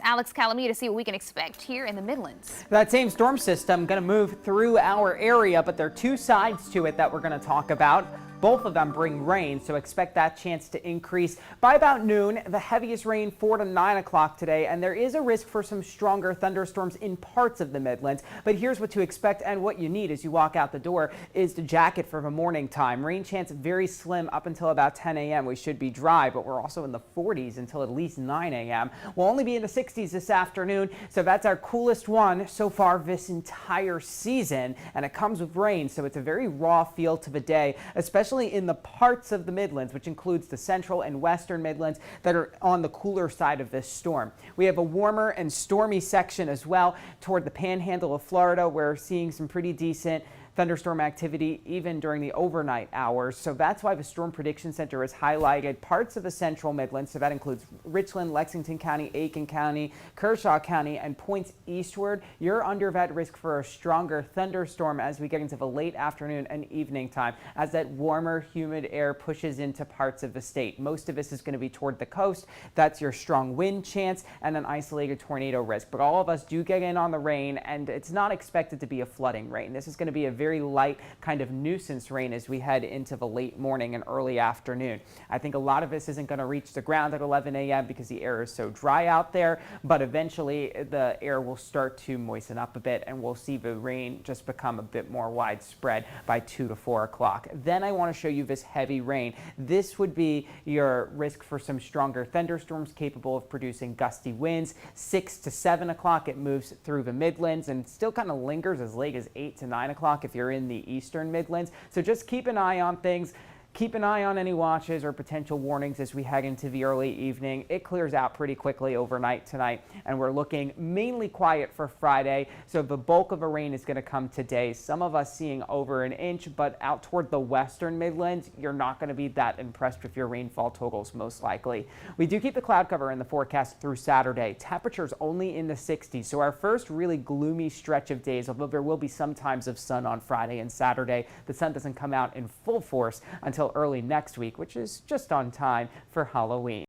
Alex Calamita to see what we can expect here in the Midlands. That same storm system going to move through our area, but there are two sides to it that we're going to talk about. Both of them bring rain, so expect that chance to increase by about noon. The heaviest rain 4 to 9 o'clock today, and there is a risk for some stronger thunderstorms in parts of the Midlands. But here's what to expect and what you need as you walk out the door is the jacket for the morning time. Rain chance very slim up until about 10 a.m. We should be dry, but we're also in the 40s until at least 9 a.m. We'll only be in the 60s this afternoon, so that's our coolest one so far this entire season, and it comes with rain, so it's a very raw feel to the day, especially in the parts of the Midlands, which includes the central and western Midlands that are on the cooler side of this storm. We have a warmer and stormy section as well toward the panhandle of Florida. We're seeing some pretty decent thunderstorm activity even during the overnight hours. So that's why the Storm Prediction Center has highlighted parts of the central Midlands. So that includes Richland, Lexington County, Aiken County, Kershaw County, and points eastward. You're under that risk for a stronger thunderstorm as we get into the late afternoon and evening time as that warmer, humid air pushes into parts of the state. Most of this is going to be toward the coast. That's your strong wind chance and an isolated tornado risk. But all of us do get in on the rain, and it's not expected to be a flooding rain. This is going to be a very light kind of nuisance rain as we head into the late morning and early afternoon. I think a lot of this isn't going to reach the ground at 11 a.m. because the air is so dry out there, but eventually the air will start to moisten up a bit and we'll see the rain just become a bit more widespread by 2 to 4 o'clock. Then I want to show you this heavy rain. This would be your risk for some stronger thunderstorms capable of producing gusty winds. 6 to 7 o'clock it moves through the Midlands and still kind of lingers as late as 8 to 9 o'clock if you're in the eastern Midlands. So just keep an eye on things. Keep an eye on any watches or potential warnings as we head into the early evening. It clears out pretty quickly overnight tonight, and we're looking mainly quiet for Friday. So the bulk of the rain is going to come today. Some of us seeing over an inch, but out toward the western Midlands, you're not going to be that impressed with your rainfall totals most likely. We do keep the cloud cover in the forecast through Saturday. Temperatures only in the 60s. So our first really gloomy stretch of days, although there will be some times of sun on Friday and Saturday. The sun doesn't come out in full force until early next week, which is just on time for Halloween.